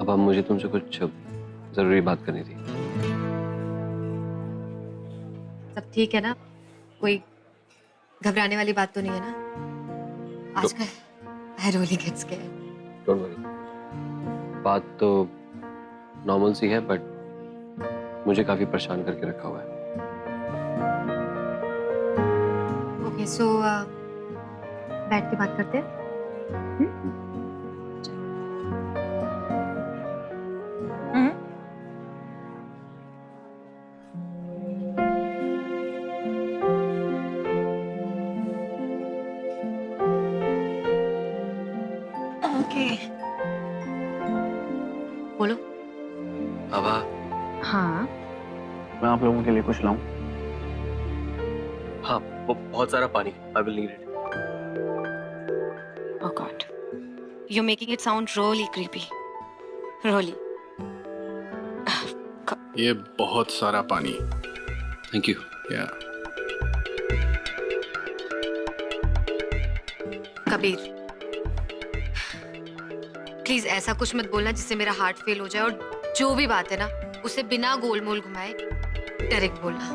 अब मुझे तुमसे कुछ जरूरी बात करनी थी। सब ठीक है ना? कोई घबराने वाली बात तो नहीं है ना? आजकल I really get scared. Don't worry, बात तो नॉर्मल सी है, बट मुझे काफी परेशान करके रखा हुआ है। ओके, सो बैठ के बात करते हैं। ओके। बोलो। अब हाँ, मैं आप लोगों के लिए कुछ लाऊं? हाँ, वो बहुत सारा पानी। I will need it. Oh God. You're making it sound really creepy. Really. ये बहुत सारा पानी। Thank you. या कबीर, प्लीज ऐसा कुछ मत बोलना जिससे मेरा हार्ट फेल हो जाए, और जो भी बात है ना उसे बिना गोल मोल घुमाए डायरेक्ट बोलना।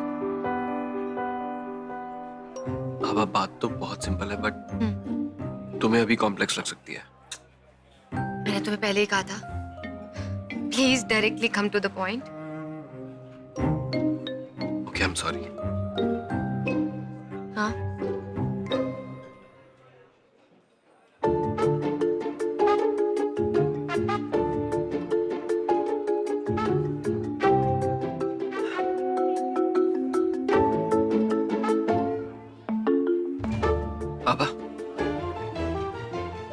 अब बात तो बहुत सिंपल है, बट तुम्हें अभी कॉम्प्लेक्स लग सकती है। मैंने तुम्हें पहले ही कहा था, please directly come to the point. Okay, I am sorry. हाँ, पापा,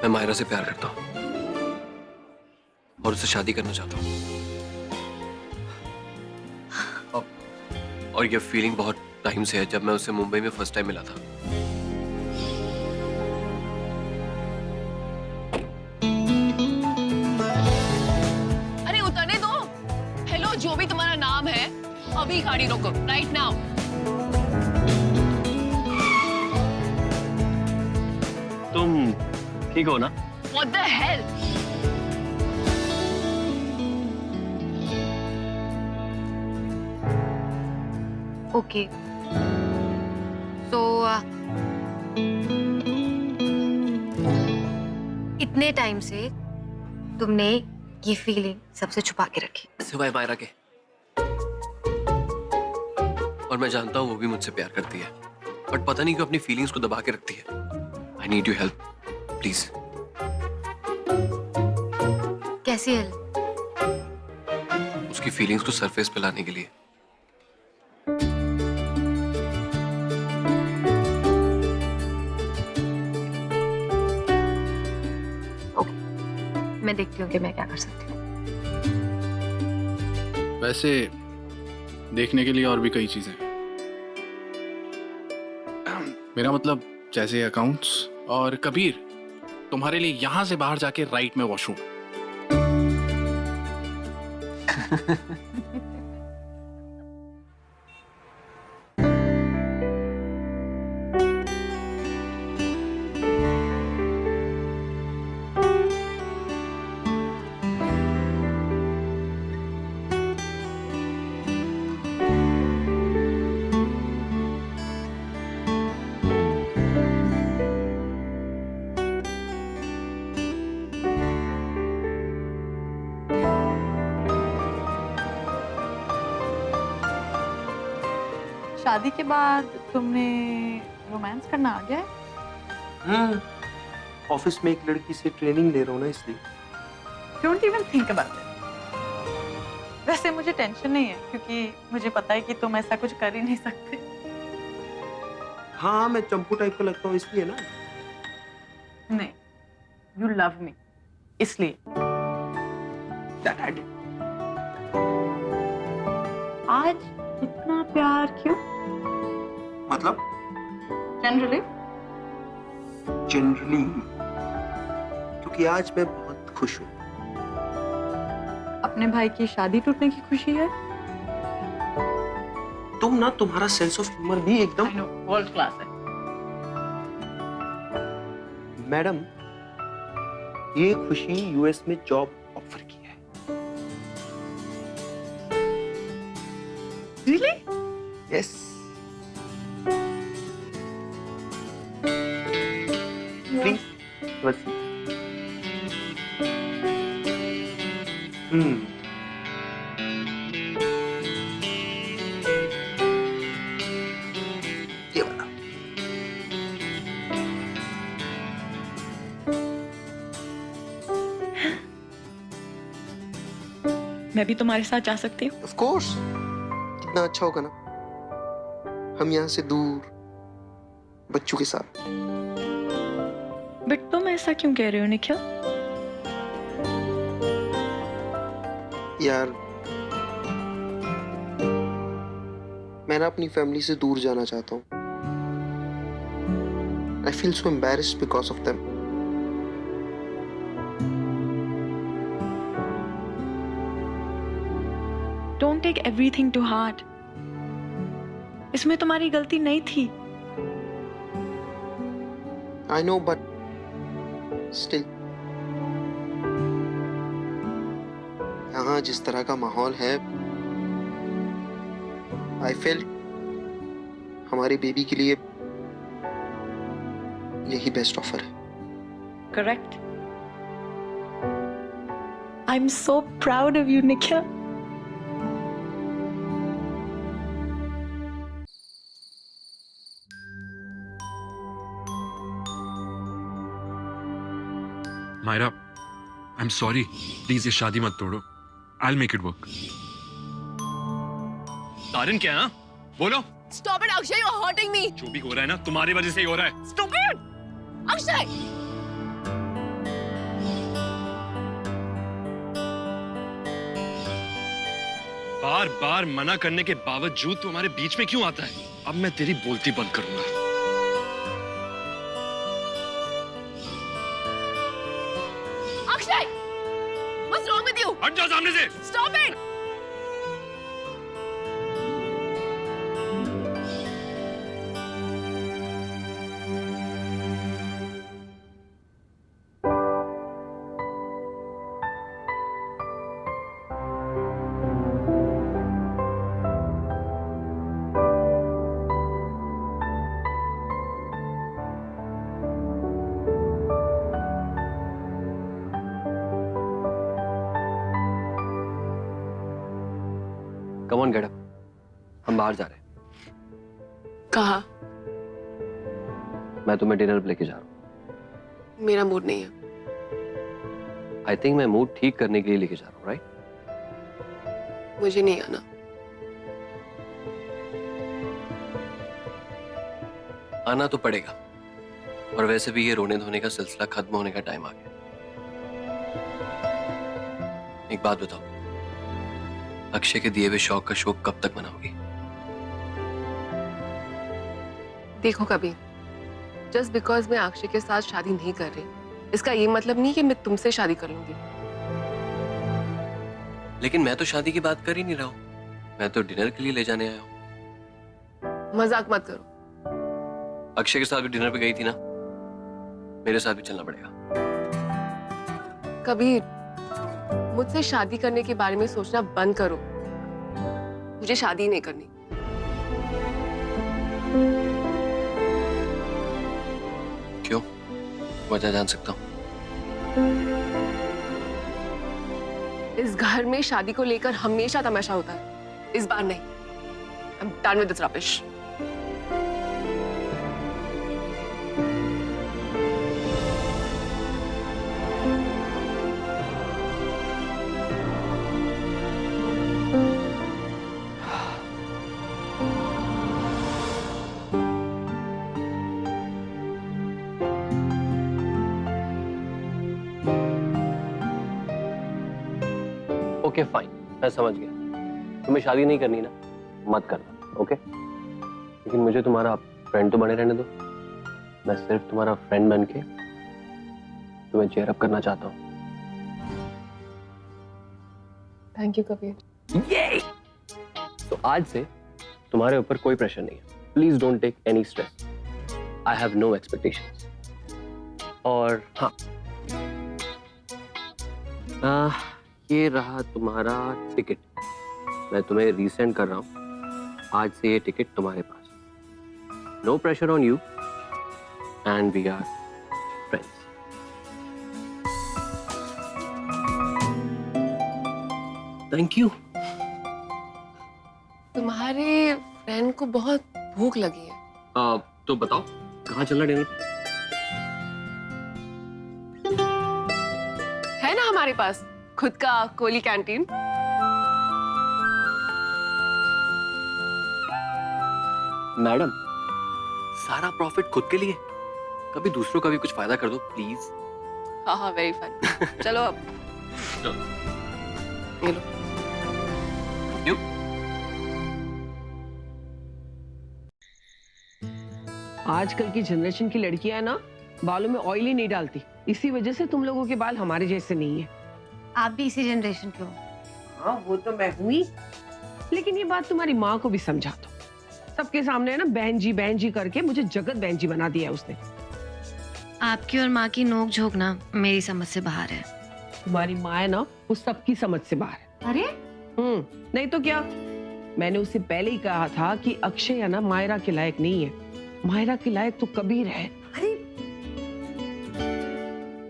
मैं मायरा से प्यार करता हूँ और उससे शादी करना चाहता हूँ। और ये फीलिंग बहुत टाइम से है, जब मैं उससे मुंबई में फर्स्ट टाइम मिला था। अरे उतरने दो। हेलो, जो भी तुम्हारा नाम है, अभी गाड़ी रोको, राइट नाउ। तुम ठीक हो ना? What the hell? ओके, तो इतने टाइम से तुमने ये फीलिंग सबसे छुपा के रखी। सिवाय मायरा के। और मैं जानता हूँ वो भी मुझसे प्यार करती है, बट पता नहीं क्यों अपनी फीलिंग्स को दबा के रखती है। I need you help, please. कैसी हेल्प? उसकी फीलिंग्स को सरफेस पे लाने के लिए। मैं देखती हूँ कि मैं क्या कर सकती हूँ। वैसे देखने के लिए और भी कई चीजें हैं। मेरा मतलब जैसे अकाउंट्स। और कबीर, तुम्हारे लिए यहां से बाहर जाके राइट में वॉशरूम। शादी के बाद तुमने रोमांस करना आ गया है? ऑफिस में एक लड़की से ट्रेनिंग ले रहा हूँ ना, इसलिए। Don't even think about it. वैसे मुझे टेंशन नहीं है, क्योंकि मुझे पता है कि तुम ऐसा कुछ कर ही नहीं सकते। हाँ, मैं चंपू टाइप का लगता हूँ, इसलिए ना। नहीं, यू लव मी, इसलिए। That I did. आज इतना प्यार क्यों? मतलब जनरली क्योंकि आज मैं बहुत खुश हूँ। अपने भाई की शादी टूटने की खुशी है? तुम्हारा सेंस ऑफ ह्यूमर भी एकदम वर्ल्ड क्लास है। मैडम, ये खुशी यूएस में जॉब ऑफर की है। यस प्लीज बस ये वाला मैं भी तुम्हारे साथ जा सकती हूँ? ऑफ कोर्स, कितना अच्छा होगा ना हम यहाँ से दूर बच्चों के साथ। बट तुम ऐसा क्यों कह रहे हो निखिल? यार मैं ना अपनी फैमिली से दूर जाना चाहता हूँ। I feel so embarrassed because of them. Don't take everything to heart. इसमें तुम्हारी गलती नहीं थी। आई नो बट स्टिल यहाँ जिस तरह का माहौल है आई फील हमारे बेबी के लिए यही बेस्ट ऑफर है। Correct. I am so proud of you Nikhil. Myra, I am sorry, please ये शादी मत तोड़ो। I will make it work. तारिन क्या है? बोलो। Stop it, Akshay, you're hurting me. जो भी हो रहा है ना तुम्हारी वजह से ही हो रहा है। Stupid! Akshay! बार बार मना करने के बावजूद तू हमारे बीच में क्यों आता है? अब मैं तेरी बोलती बंद करूंगा। Akshay! What's wrong with you? हट जा सामने से। Stop it! Come on get up, हम बाहर जा रहे हैं। कहा? मैं तुम्हें डिनर पे लेके जा रहा हूँ। मेरा मूड नहीं है। आई थिंक मैं मूड ठीक करने के लिए लेके जा रहा हूँ, राइट? मुझे नहीं आना। आना तो पड़ेगा, और वैसे भी ये रोने धोने का सिलसिला खत्म होने का टाइम आ गया। एक बात बताओ, अक्षय के दिए हुए शौक का शौक कब तक मनाओगी? देखो कभी, जस्ट बिकॉज मैं अक्षय के साथ शादी नहीं कर रही, इसका ये मतलब नहीं कि मैं तुमसे शादी कर लूंगी। लेकिन मैं तो शादी की बात कर ही नहीं रहा हूँ, मैं तो डिनर के लिए ले जाने आया हूँ। मजाक मत करो। अक्षय के साथ भी डिनर पे गई थी ना, मेरे साथ भी चलना पड़ेगा। कबीर, मुझसे शादी करने के बारे में सोचना बंद करो। मुझे शादी नहीं करनी। क्यों? वजह जान सकता हूँ? इस घर में शादी को लेकर हमेशा तमाशा होता है, इस बार नहीं। I'm done with this rubbish. Okay fine, मैं समझ गया। तुम्हें शादी नहीं करनी ना, मत करना, ओके? लेकिन मुझे तुम्हारा फ्रेंड तो बने रहने दो। मैं सिर्फ तुम्हारा फ्रेंड बन के तुम्हें चेयर अप करना चाहता हूँ। Thank you Kabir. तो आज से तुम्हारे ऊपर कोई प्रेशर नहीं है। Please don't take any stress. I have no expectations. और हाँ, ये रहा तुम्हारा टिकट। मैं तुम्हें रीसेंड कर रहा हूँ, आज से ये टिकट तुम्हारे पास। No pressure on you and we are friends. Thank you. तुम्हारे फ्रेंड को बहुत भूख लगी है। तो बताओ कहाँ चलना डिनर? है ना हमारे पास खुद का कोहली कैंटीन। मैडम, सारा प्रॉफिट खुद के लिए, कभी दूसरों का भी कुछ फायदा कर दो प्लीज। हाँ हाँ, वेरी फन। चलो अब ये लो। क्यों? आजकल की जनरेशन की लड़कियां ना बालों में ऑयल ही नहीं डालती, इसी वजह से तुम लोगों के बाल हमारे जैसे नहीं है। आप भी इसी जनरेशन के हो। हाँ वो तो मैं हुई, लेकिन ये बात तुम्हारी माँ को भी समझा दो। सबके सामने है ना बहन जी करके मुझे जगत बहन जी बना दिया है उसने। आपकी और माँ की नोक झोंक ना मेरी समझ से बाहर है। तुम्हारी माँ है ना वो सबकी समझ से बाहर है। अरे नहीं तो क्या, मैंने उससे पहले ही कहा था कि अक्षय है ना मायरा के लायक नहीं है, मायरा के लायक तो कबीर है। अरे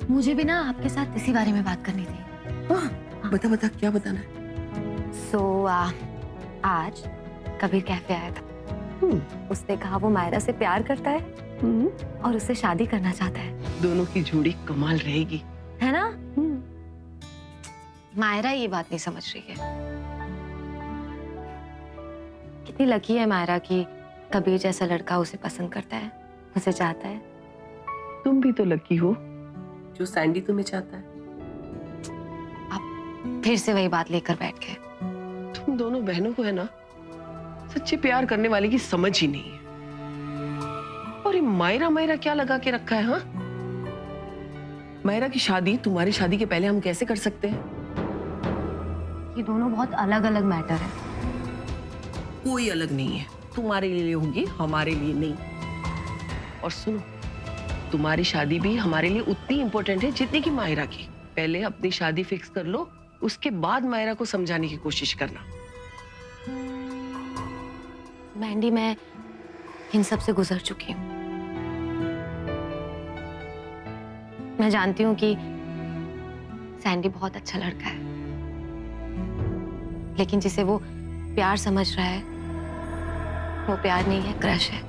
मुझे भी ना आपके साथ इसी बारे में बात करनी थी। बता क्या बताना है? आज कबीर कैफे आया था। उसने कहा वो मायरा से प्यार करता है और उससे शादी करना चाहता है। दोनों की जोड़ी कमाल रहेगी, है ना? मायरा ये बात नहीं समझ रही है। कितनी लकी है मायरा कि कबीर जैसा लड़का उसे पसंद करता है, उसे चाहता है। तुम भी तो लकी हो जो सैंडी तुम्हें चाहता है। अब फिर से वही बात लेकर बैठ गए। तुम दोनों बहनों को है ना सच्चे प्यार करने वाले की समझ ही नहीं है। और ये मायरा क्या लगा के रखा है? हाँ, मायरा की शादी तुम्हारी शादी के पहले हम कैसे कर सकते हैं? ये दोनों बहुत अलग अलग मैटर है। कोई अलग नहीं है, तुम्हारे लिए होगी, हमारे लिए नहीं। और सुनो, तुम्हारी शादी भी हमारे लिए उतनी इंपॉर्टेंट है जितनी कि मायरा की। पहले अपनी शादी फिक्स कर लो, उसके बाद मायरा को समझाने की कोशिश करना। मैंडी, मैं इन सब से गुजर चुकी हूँ। मैं जानती हूँ कि सैंडी बहुत अच्छा लड़का है, लेकिन जिसे वो प्यार समझ रहा है वो प्यार नहीं है, क्रश है,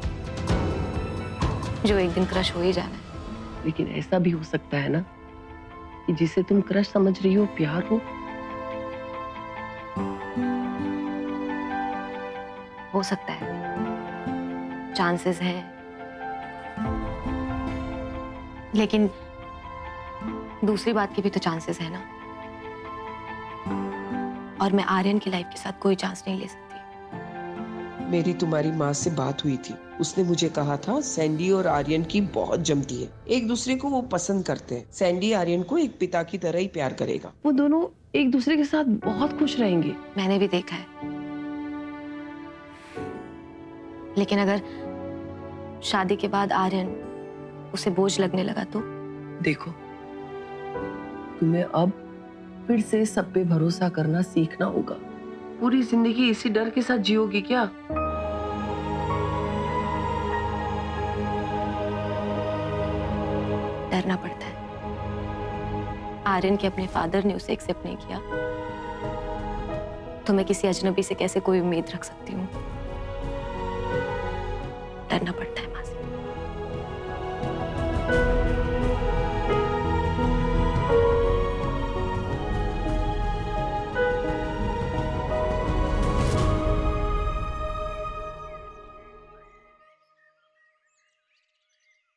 जो एक दिन क्रश हो ही जाना है। लेकिन ऐसा भी हो सकता है ना कि जिसे तुम क्रश समझ रही हो प्यार हो सकता है, चांसेस हैं, लेकिन दूसरी बात के भी तो चांसेस है ना। और मैं आर्यन की लाइफ के साथ कोई चांस नहीं ले सकती। मेरी तुम्हारी माँ से बात हुई थी, उसने मुझे कहा था सैंडी और आर्यन की बहुत जमती है, एक दूसरे को वो पसंद करते हैं। सैंडी आर्यन को एक पिता की तरह ही प्यार करेगा। वो दोनों एक दूसरे के साथ बहुत खुश रहेंगे। मैंने भी देखा है, लेकिन अगर शादी के बाद आर्यन उसे बोझ लगने लगा तो? देखो, तुम्हें अब फिर से सब पे भरोसा करना सीखना होगा। पूरी जिंदगी इसी डर के साथ जियोगी क्या? डरना पड़ता है। आर्यन के अपने फादर ने उसे एक्सेप्ट नहीं किया, तो मैं किसी अजनबी से कैसे कोई उम्मीद रख सकती हूँ? डरना पड़ता है मासी।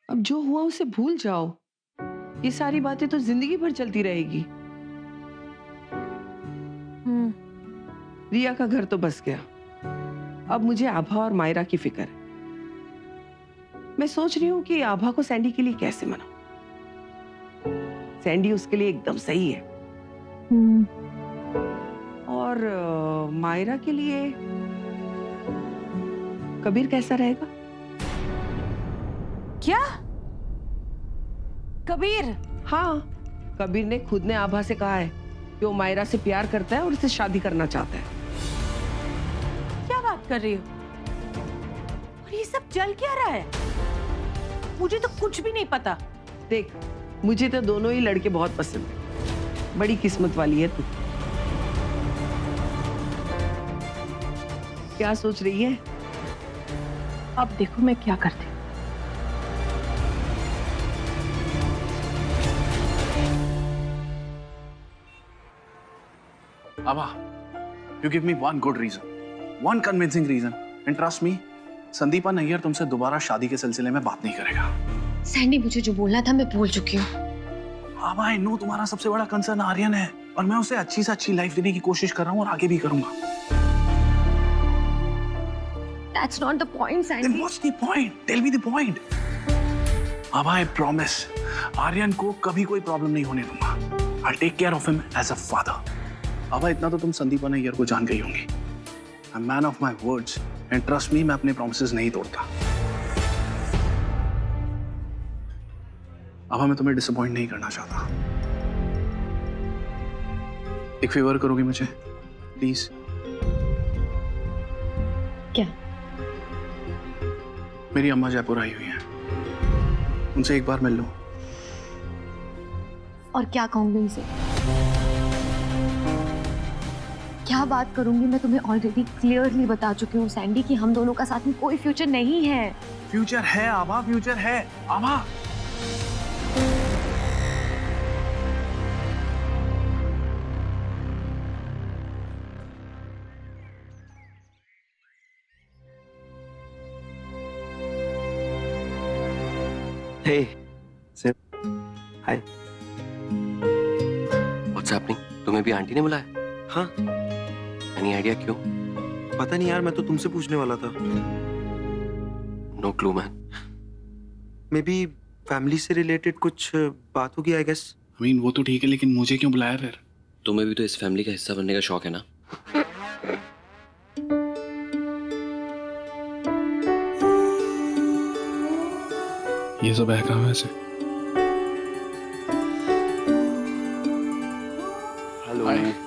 अब जो हुआ उसे भूल जाओ, ये सारी बातें तो जिंदगी भर चलती रहेगी। रिया का घर तो बस गया, अब मुझे आभा और मायरा की फिक्र है। मैं सोच रही हूँ कि आभा को सैंडी के लिए कैसे मनाऊं। सैंडी उसके लिए एकदम सही है। और मायरा के लिए कबीर कैसा रहेगा? क्या? कबीर? हाँ, कबीर ने खुद ने आभा से कहा है कि वो मायरा से प्यार करता है और उससे शादी करना चाहता है। क्या बात कर रही हो? और ये सब चल क्या रहा है? मुझे तो कुछ भी नहीं पता। देख, मुझे तो दोनों ही लड़के बहुत पसंद है। बड़ी किस्मत वाली है तू। क्या सोच रही है? अब देखो मैं क्या करती हूँ। Abha, you give me one good reason, one convincing reason, and trust me, Sandeepa Nayyar तुमसे दोबारा शादी के सिलसिले में बात नहीं करेगा। सैंडी, मुझे जो बोलना था मैं बोल चुकी हूँ। आबा, I know तुम्हारा सबसे बड़ा कंसर्न आर्यन है और मैं उसे अच्छी से अच्छी लाइफ देने की कोशिश कर रहा हूँ और आगे भी करूंगा। That's not the point, Then Sandy. what's the point? Tell me the point. आबा, I promise, आर्यन को कभी कोई प्रॉब्लम नहीं होने दूंगा। I'll take care of him as a father. आबा, इतना तो तुम संदीपा नैयर को जान गई होंगी। I'm man of my words and trust me, मैं अपने promises नहीं तोड़ता। आबा, मैं तुम्हें डिसअपॉइंट नहीं करना चाहता। एक फेवर करोगी मुझे, प्लीज? क्या? मेरी अम्मा जयपुर आई हुई है, उनसे एक बार मिल लो। और क्या कहूंगी उनसे? क्या बात करूंगी? मैं तुम्हें ऑलरेडी क्लियरली बता चुकी हूँ सैंडी कि हम दोनों का साथ में कोई फ्यूचर नहीं है। फ्यूचर है आभा, फ्यूचर है आभा। Hey, Sim. Hi. What's happening? तुम्हें भी आंटी ने बुलाया? हाँ, Any idea क्यों? पता नहीं यार, मैं तो तुमसे पूछने वाला था। No clue, man. May be family से रिलेटेड कुछ बात होगी, आई गेस। I mean, वो तो ठीक है, लेकिन मुझे क्यों बुलाया फिर? तुम्हें भी तो इस फैमिली का हिस्सा बनने का शौक है ना? ये सब है कहाँ वैसे? हेलो।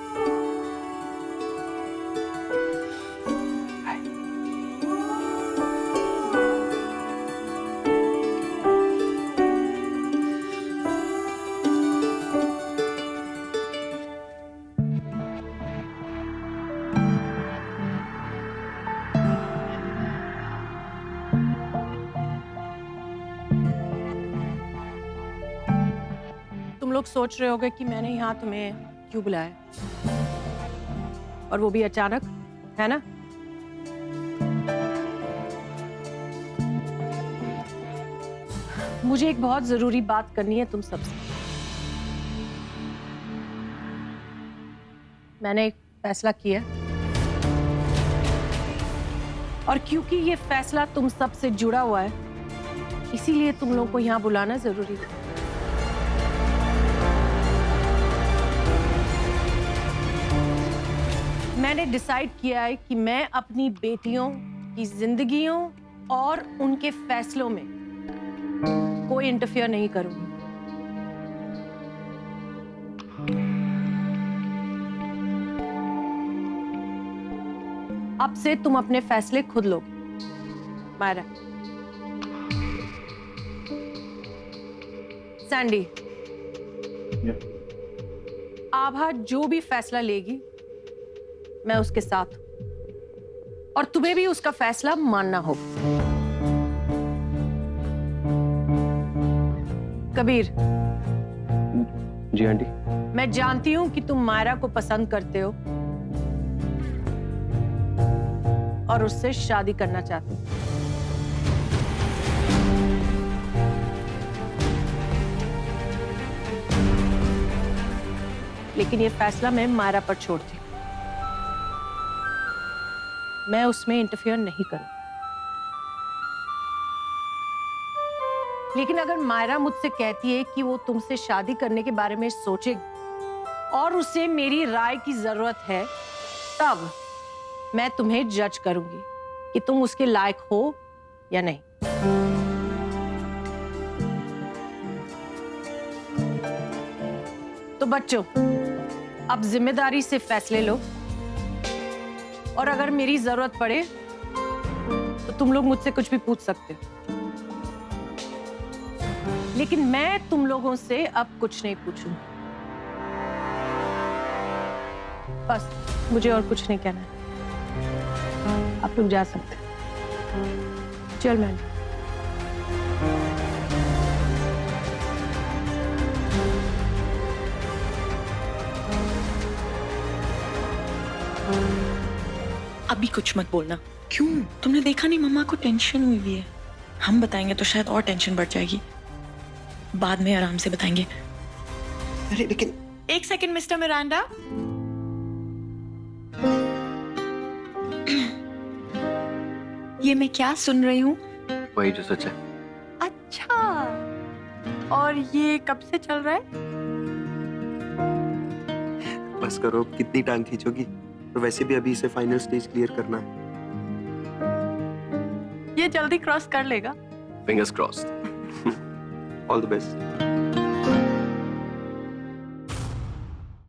तुम लोग सोच रहे होगे कि मैंने यहाँ तुम्हें क्यों बुलाया, और वो भी अचानक, है ना? मुझे एक बहुत जरूरी बात करनी है तुम सबसे। मैंने एक फैसला किया, और क्योंकि ये फैसला तुम सबसे जुड़ा हुआ है, इसीलिए तुम लोगों को यहाँ बुलाना जरूरी है। मैंने डिसाइड किया है कि मैं अपनी बेटियों की जिंदगियों और उनके फैसलों में कोई इंटरफियर नहीं करूंगी। अब से तुम अपने फैसले खुद लो, मायरा। सैंडी, आभा जो भी फैसला लेगी मैं उसके साथ हूं, और तुम्हें भी उसका फैसला मानना होगा। कबीर। जी आंटी। मैं जानती हूं कि तुम मायरा को पसंद करते हो और उससे शादी करना चाहते हो। लेकिन ये फैसला मैं मायरा पर छोड़ती हूं। मैं उसमें इंटरफियर नहीं करूं। लेकिन अगर मायरा मुझसे कहती है कि वो तुमसे शादी करने के बारे में सोचेगी और उसे मेरी राय की जरूरत है, तब मैं तुम्हें जज करूंगी कि तुम उसके लायक हो या नहीं। तो बच्चों, अब जिम्मेदारी से फैसले लो, और अगर मेरी जरूरत पड़े तो तुम लोग मुझसे कुछ भी पूछ सकते हो, लेकिन मैं तुम लोगों से अब कुछ नहीं पूछूंगी। बस, मुझे और कुछ नहीं कहना है। आप लोग जा सकते हो। चल मैंने अभी कुछ मत बोलना। क्यों? तुमने देखा नहीं मम्मा को टेंशन हुई हुई है। हम बताएंगे तो शायद और टेंशन बढ़ जाएगी। बाद में आराम से बताएंगे। अरे लेकिन एक सेकंड मिस्टर मिरांडा। ये मैं क्या सुन रही हूँ? वही जो सच है। अच्छा, और ये कब से चल रहा है? बस करो, अब कितनी टांग खींचोगी? और वैसे भी अभी इसे फाइनल स्टेज क्लियर करना है। ये जल्दी क्रॉस कर लेगा। Fingers crossed. All the best.